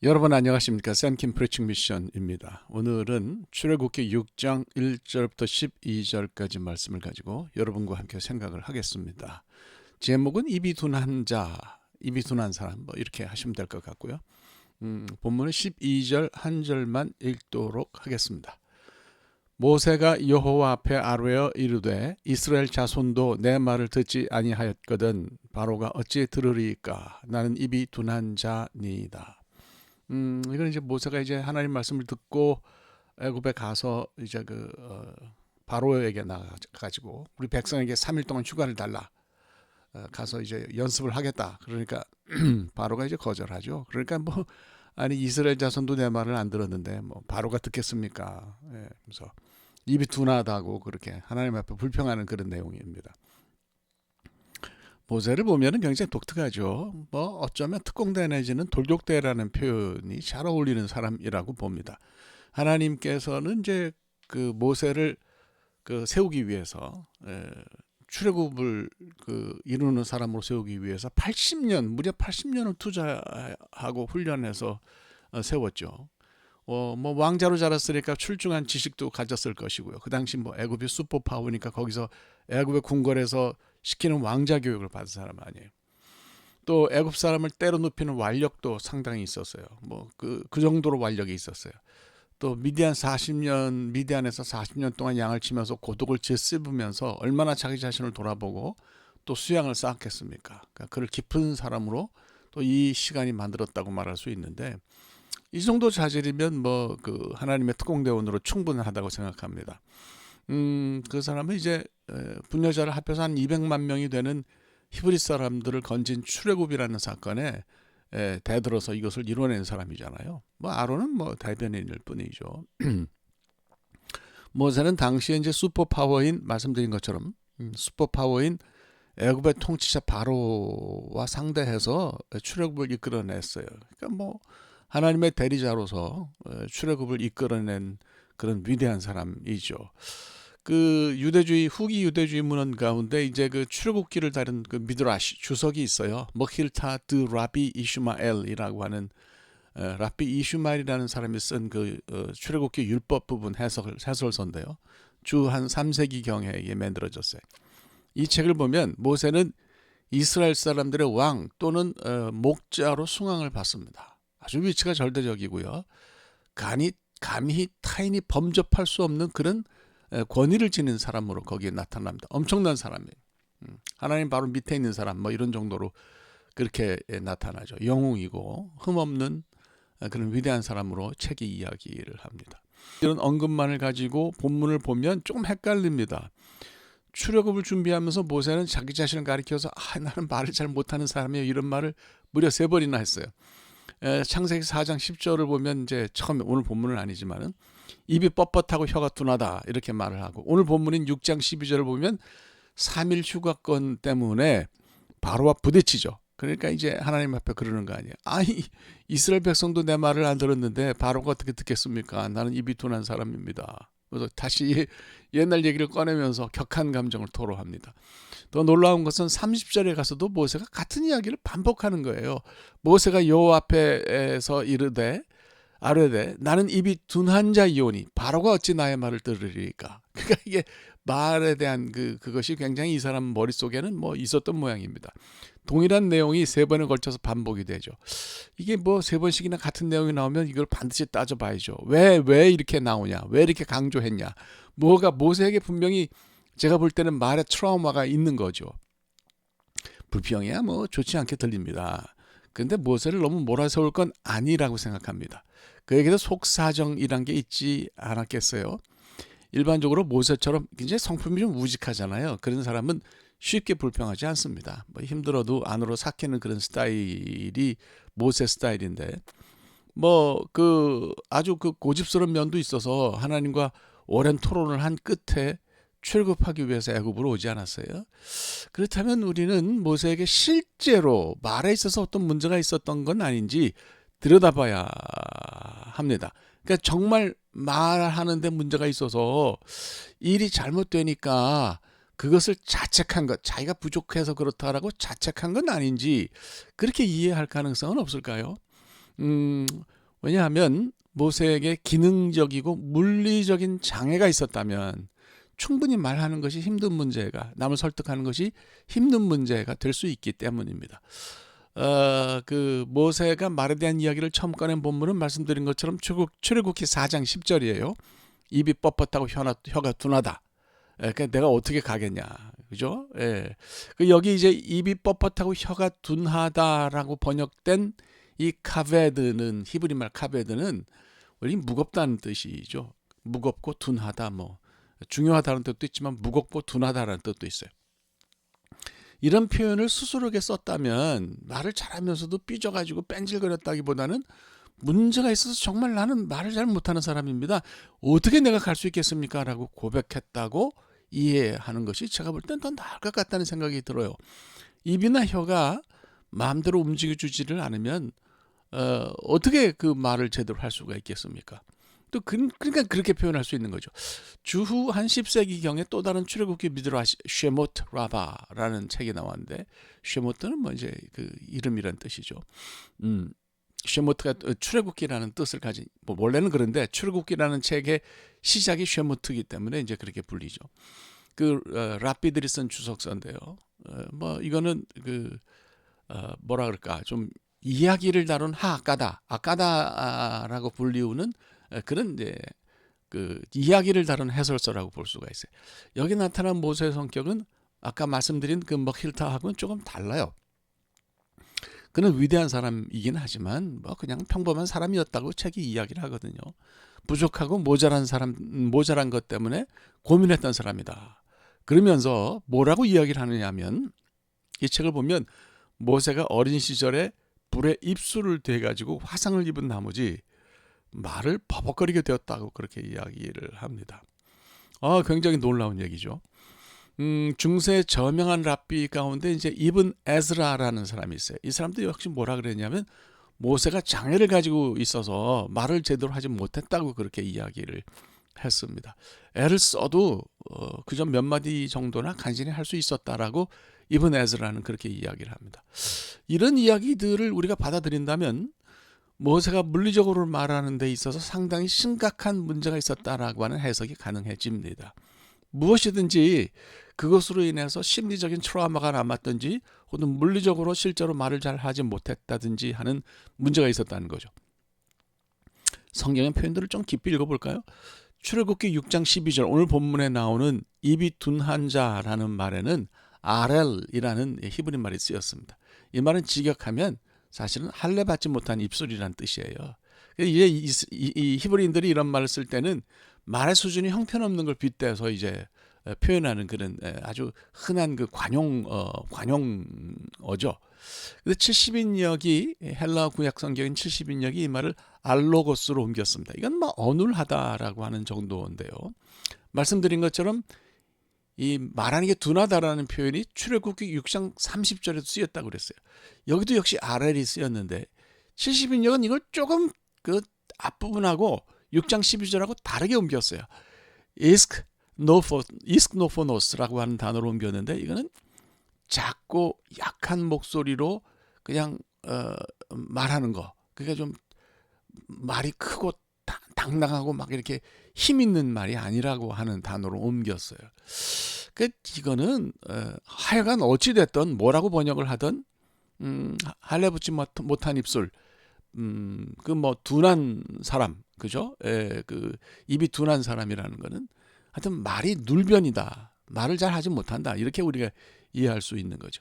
여러분 안녕하십니까? 샘킴 프리칭 미션입니다. 오늘은 출애굽기 6장 1절부터 12절까지 말씀을 가지고 여러분과 함께 생각을 하겠습니다. 제목은 입이 둔한 자, 입이 둔한 사람 뭐 이렇게 하시면 될 것 같고요. 본문은 12절 한 절만 읽도록 하겠습니다. 모세가 여호와 앞에 아뢰어 이르되 이스라엘 자손도 내 말을 듣지 아니하였거든 바로가 어찌 들으리까? 나는 입이 둔한 자니이다. 이건 이제 모세가 이제 하나님 말씀을 듣고 애굽에 가서 이제 바로에게 나가가지고 우리 백성에게 3일 동안 휴가를 달라. 가서 이제 연습을 하겠다. 그러니까 바로가 이제 거절하죠. 그러니까 뭐 아니 이스라엘 자손도 내 말을 안 들었는데 뭐 바로가 듣겠습니까? 예, 그래서 입이 둔하다고 그렇게 하나님 앞에 불평하는 그런 내용입니다. 모세를 보면은 굉장히 독특하죠. 뭐 어쩌면 특공대 내지는 돌격대라는 표현이 잘 어울리는 사람이라고 봅니다. 하나님께서는 이제 그 모세를 세우기 위해서 출애굽을 이루는 사람으로 세우기 위해서 80년 무려 80년을 투자하고 훈련해서 세웠죠. 뭐 왕자로 자랐으니까 출중한 지식도 가졌을 것이고요. 그 당시 뭐 애굽이 슈퍼파워니까 거기서 애굽의 궁궐에서 시키는 왕자 교육을 받은 사람 아니에요. 또 애굽 사람을 때려 눕히는 완력도 상당히 있었어요. 뭐 그 정도로 완력이 있었어요. 또 미디안에서 40년 동안 양을 치면서 고독을 짓씹으면서 얼마나 자기 자신을 돌아보고 또 수양을 쌓았겠습니까? 그러니까 그를 깊은 사람으로 또 이 시간이 만들었다고 말할 수 있는데 이 정도 자질이면 뭐 하나님의 특공대원으로 충분하다고 생각합니다. 그 사람은 이제 분여자를 합해서 한 200만 명이 되는 히브리 사람들을 건진 출애굽이라는 사건에 대들어서 이것을 이뤄낸 사람이잖아요. 뭐 아론은 뭐 대변인일 뿐이죠. 모세는 당시에 이제 슈퍼파워인 말씀드린 것처럼 슈퍼파워인 애굽의 통치자 바로와 상대해서 출애굽을 이끌어냈어요. 그러니까 뭐 하나님의 대리자로서 출애굽을 이끌어낸 그런 위대한 사람이죠. 후기 유대주의 문헌 가운데 이제 출애굽기를 다룬 미드라시 주석이 있어요. 머힐타 드 라비 이슈마엘이라고 하는 라비 이슈마엘이라는 사람이 쓴 출애굽기 율법 부분 해설서인데요. 주 한 3세기 경에 만들어졌어요. 이 책을 보면 모세는 이스라엘 사람들의 왕 또는 목자로 숭앙을 받습니다. 아주 위치가 절대적이고요. 감히 타인이 범접할 수 없는 그런 권위를 지닌 사람으로 거기에 나타납니다. 엄청난 사람이에요. 하나님 바로 밑에 있는 사람 뭐 이런 정도로 그렇게 나타나죠. 영웅이고 흠없는 그런 위대한 사람으로 책이 이야기를 합니다. 이런 언급만을 가지고 본문을 보면 조금 헷갈립니다. 출애굽을 준비하면서 모세는 자기 자신을 가리켜서 나는 말을 잘 못하는 사람이에요 이런 말을 무려 3번이나 했어요. 창세기 4장 10절을 보면 이제 처음에 오늘 본문은 아니지만은 입이 뻣뻣하고 혀가 둔하다 이렇게 말을 하고 오늘 본문인 6장 12절을 보면 3일 휴가권 때문에 바로와 부딪히죠. 그러니까 이제 하나님 앞에 그러는 거 아니에요. 이스라엘 백성도 내 말을 안 들었는데 바로가 어떻게 듣겠습니까? 나는 입이 둔한 사람입니다. 그래서 다시 옛날 얘기를 꺼내면서 격한 감정을 토로합니다. 더 놀라운 것은 30절에 가서도 모세가 같은 이야기를 반복하는 거예요. 모세가 여호와 앞에서 아뢰되 나는 입이 둔한 자이오니 바로가 어찌 나의 말을 들으리까. 그러니까 이게 말에 대한 그것이 굉장히 이 사람 머릿속에는 뭐 있었던 모양입니다. 동일한 내용이 3번에 걸쳐서 반복이 되죠. 이게 뭐 3번씩이나 같은 내용이 나오면 이걸 반드시 따져봐야죠. 왜 이렇게 나오냐? 왜 이렇게 강조했냐? 모세에게 분명히 제가 볼 때는 말에 트라우마가 있는 거죠. 불평이야 뭐 좋지 않게 들립니다. 그런데 모세를 너무 몰아세울 건 아니라고 생각합니다. 그에게도 속사정이란 게 있지 않았겠어요? 일반적으로 모세처럼 굉장히 성품이 좀 우직하잖아요. 그런 사람은 쉽게 불평하지 않습니다. 뭐 힘들어도 안으로 삭히는 그런 스타일이 모세 스타일인데 아주 고집스러운 면도 있어서 하나님과 오랜 토론을 한 끝에 출애굽하기 위해서 애굽으로 오지 않았어요. 그렇다면 우리는 모세에게 실제로 말에 있어서 어떤 문제가 있었던 건 아닌지 들여다봐야 합니다. 그러니까 정말 말하는데 문제가 있어서 일이 잘못되니까 그것을 자책한 것, 자기가 부족해서 그렇다라고 자책한 건 아닌지 그렇게 이해할 가능성은 없을까요? 음, 왜냐하면 모세에게 기능적이고 물리적인 장애가 있었다면 충분히 말하는 것이 힘든 문제가, 남을 설득하는 것이 힘든 문제가 될 수 있기 때문입니다. 그 모세가 말에 대한 이야기를 처음 꺼낸 본문은 말씀드린 것처럼 출애굽기 4장 10절이에요. 입이 뻣뻣하고 혀가 둔하다. 그러니까 내가 어떻게 가겠냐, 그죠? 예. 여기 이제 입이 뻣뻣하고 혀가 둔하다라고 번역된 이 카베드는, 히브리 말 카베드는 원래 무겁다는 뜻이죠. 무겁고 둔하다, 뭐 중요하다는 뜻도 있지만 무겁고 둔하다라는 뜻도 있어요. 이런 표현을 스스로에게 썼다면 말을 잘하면서도 삐져가지고 뺀질거렸다기보다는 문제가 있어서 정말 나는 말을 잘 못하는 사람입니다. 어떻게 내가 갈 수 있겠습니까? 라고 고백했다고 이해하는 것이 제가 볼 땐 더 나을 것 같다는 생각이 들어요. 입이나 혀가 마음대로 움직여주지를 않으면 어떻게 그 말을 제대로 할 수가 있겠습니까? 또 그러니까 그렇게 표현할 수 있는 거죠. 주후 한 10세기경에 또 다른 출애굽기 미드라시 쉐모트 라바라는 책이 나왔는데, 쉐모트는 뭐 이제 그 이름이란 뜻이죠. 쉐모트가 출애굽기라는 뜻을 가진, 뭐 원래는 그런데 출애굽기라는 책의 시작이 쉐모트이기 때문에 이제 그렇게 불리죠. 그 랍비들이 쓴 주석서인데요. 뭐 이거는 그 뭐라 그럴까, 좀 이야기를 다룬 아까다라고 불리우는 그런 이제 그 이야기를 다룬 해설서라고 볼 수가 있어요. 여기 나타난 모세의 성격은 아까 말씀드린 그 먹힐타하고는 조금 달라요. 그는 위대한 사람이긴 하지만 뭐 그냥 평범한 사람이었다고 책이 이야기를 하거든요. 부족하고 모자란 것 때문에 고민했던 사람이다. 그러면서 뭐라고 이야기를 하느냐면, 이 책을 보면 모세가 어린 시절에 불에 입술을 대가지고 화상을 입은 나머지 말을 버벅거리게 되었다고 그렇게 이야기를 합니다. 굉장히 놀라운 얘기죠. 중세 저명한 랍비 가운데 이제 이븐 에즈라라는 사람이 있어요. 이 사람도 역시 뭐라 그랬냐면 모세가 장애를 가지고 있어서 말을 제대로 하지 못했다고 그렇게 이야기를 했습니다. 애를 써도 그저 몇 마디 정도나 간신히 할 수 있었다라고 이븐 에즈라는 그렇게 이야기를 합니다. 이런 이야기들을 우리가 받아들인다면 모세가 물리적으로 말하는 데 있어서 상당히 심각한 문제가 있었다라고 하는 해석이 가능해집니다. 무엇이든지 그것으로 인해서 심리적인 트라우마가 남았든지 혹은 물리적으로 실제로 말을 잘 하지 못했다든지 하는 문제가 있었다는 거죠. 성경의 표현들을 좀 깊이 읽어볼까요? 출애굽기 6장 12절 오늘 본문에 나오는 입이 둔한 자라는 말에는 아렐이라는 히브리 말이 쓰였습니다. 이 말은 직역하면 사실은 할례 받지 못한 입술이란 뜻이에요. 이제 이 히브리인들이 이런 말을 쓸 때는 말의 수준이 형편없는 걸 빗대서 이제 표현하는 그런 아주 흔한 그 관용어죠. 근데 70인역이 헬라 구약 성경인 70인역이 이 말을 알로고스로 옮겼습니다. 이건 뭐 어눌하다라고 하는 정도인데요. 말씀드린 것처럼 이 말하는 게 둔하다라는 표현이 출애굽기 6장 30절에도 쓰였다고 그랬어요. 여기도 역시 RL이 쓰였는데 70인역은 이걸 조금 그 앞부분하고 6장 12절하고 다르게 옮겼어요. 이스크노포노스라고 하는 단어로 옮겼는데 이거는 작고 약한 목소리로 그냥 말하는 거. 그러니까 좀 말이 크고 당당하고 막 이렇게 힘 있는 말이 아니라고 하는 단어로 옮겼어요. 이거는 하여간 어찌 됐든 뭐라고 번역을 하든 할례 붙지 못한 입술, 그 뭐 둔한 사람, 그죠? 그 입이 둔한 사람이라는 거는 하여튼 말이 눌변이다. 말을 잘 하지 못한다. 이렇게 우리가 이해할 수 있는 거죠.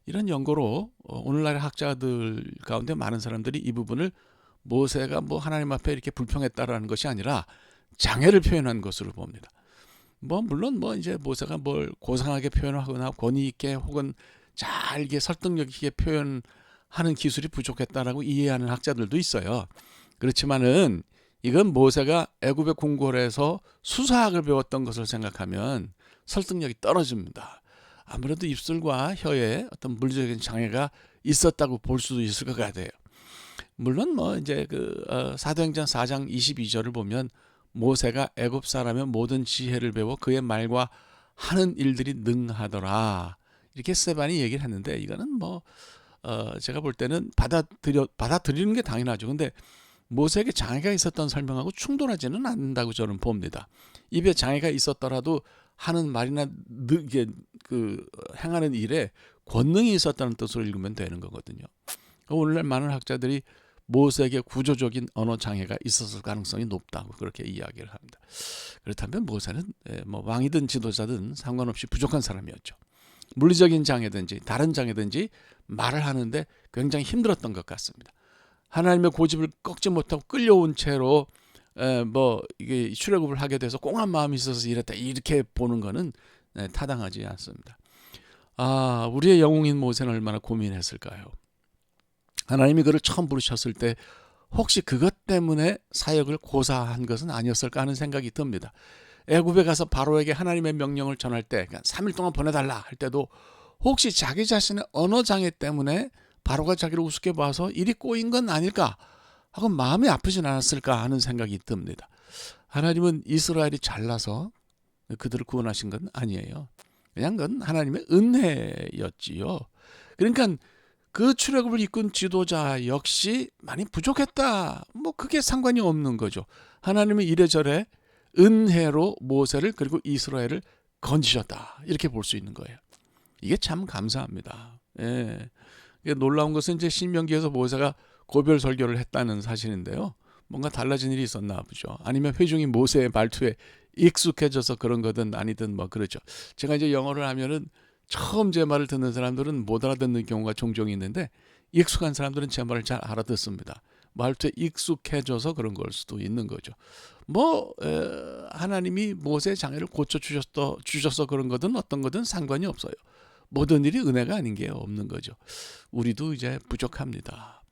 이런 연고로 오늘날의 학자들 가운데 많은 사람들이 이 부분을 모세가 뭐 하나님 앞에 이렇게 불평했다라는 것이 아니라 장애를 표현한 것으로 봅니다. 뭐 물론 뭐 이제 모세가 뭘 고상하게 표현하거나 권위 있게 혹은 잘게 설득력 있게 표현하는 기술이 부족했다라고 이해하는 학자들도 있어요. 그렇지만은 이건 모세가 애굽의 궁궐에서 수사학을 배웠던 것을 생각하면 설득력이 떨어집니다. 아무래도 입술과 혀에 어떤 물리적인 장애가 있었다고 볼 수도 있을 것 같아요. 물론 뭐 이제 그 사도행전 4장 22절을 보면 모세가 애굽 사람의 모든 지혜를 배워 그의 말과 하는 일들이 능하더라. 이렇게 스데반이 얘기를 했는데 이거는 뭐 제가 볼 때는 받아들이는 게 당연하죠. 근데 모세에게 장애가 있었던 설명하고 충돌하지는 않는다고 저는 봅니다. 입에 장애가 있었더라도 하는 말이나 이게 행하는 일에 권능이 있었다는 뜻으로 읽으면 되는 거거든요. 오늘날 많은 학자들이 모세에게 구조적인 언어 장애가 있었을 가능성이 높다고 그렇게 이야기를 합니다. 그렇다면 모세는 뭐 왕이든 지도자든 상관없이 부족한 사람이었죠. 물리적인 장애든지 다른 장애든지 말을 하는데 굉장히 힘들었던 것 같습니다. 하나님의 고집을 꺾지 못하고 끌려온 채로 이게 출애굽을 하게 돼서 꽁한 마음이 있어서 이랬다 이렇게 보는 거는 타당하지 않습니다. 우리의 영웅인 모세는 얼마나 고민했을까요? 하나님이 그를 처음 부르셨을 때 혹시 그것 때문에 사역을 고사한 것은 아니었을까 하는 생각이 듭니다. 애굽에 가서 바로에게 하나님의 명령을 전할 때 3일 동안 보내달라 할 때도 혹시 자기 자신의 언어 장애 때문에 바로가 자기를 우습게 봐서 일이 꼬인 건 아닐까 하고 마음이 아프진 않았을까 하는 생각이 듭니다. 하나님은 이스라엘이 잘나서 그들을 구원하신 건 아니에요. 그냥 그건 하나님의 은혜였지요. 그러니까 그 출애굽을 이끈 지도자 역시 많이 부족했다. 뭐 그게 상관이 없는 거죠. 하나님은 이래저래 은혜로 모세를 그리고 이스라엘을 건지셨다. 이렇게 볼 수 있는 거예요. 이게 참 감사합니다. 예. 놀라운 것은 이제 신명기에서 모세가 고별 설교를 했다는 사실인데요. 뭔가 달라진 일이 있었나 보죠. 아니면 회중이 모세의 말투에 익숙해져서 그런 거든 아니든 뭐 그렇죠. 제가 이제 영어를 하면은 처음 제 말을 듣는 사람들은 못 알아듣는 경우가 종종 있는데 익숙한 사람들은 제 말을 잘 알아듣습니다. 말투에 익숙해져서 그런 걸 수도 있는 거죠. 하나님이 모세의 장애를 고쳐주셔서 그런 거든 어떤 거든 상관이 없어요. 모든 일이 은혜가 아닌 게 없는 거죠. 우리도 이제 부족합니다.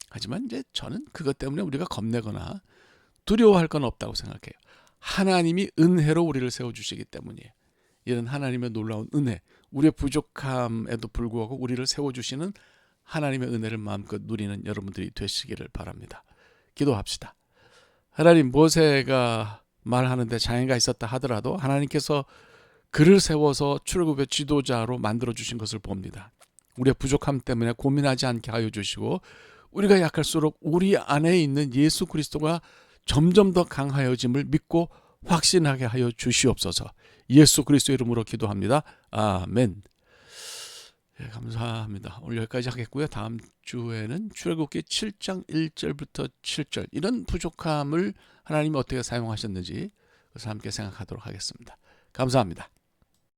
하지만 이제 저는 그것 때문에 우리가 겁내거나 두려워할 건 없다고 생각해요. 하나님이 은혜로 우리를 세워주시기 때문이에요. 이런 하나님의 놀라운 은혜, 우리의 부족함에도 불구하고 우리를 세워주시는 하나님의 은혜를 마음껏 누리는 여러분들이 되시기를 바랍니다. 기도합시다. 하나님, 모세가 말하는데 장애가 있었다 하더라도 하나님께서 그를 세워서 출애굽의 지도자로 만들어주신 것을 봅니다. 우리의 부족함 때문에 고민하지 않게 하여 주시고 우리가 약할수록 우리 안에 있는 예수 그리스도가 점점 더 강하여짐을 믿고 확신하게 하여 주시옵소서. 예수 그리스도 이름으로 기도합니다. 아멘. 감사합니다. 오늘 여기까지 하겠고요. 다음 주에는 출애굽기 7장 1절부터 7절 이런 부족함을 하나님이 어떻게 사용하셨는지 그것을 함께 생각하도록 하겠습니다. 감사합니다.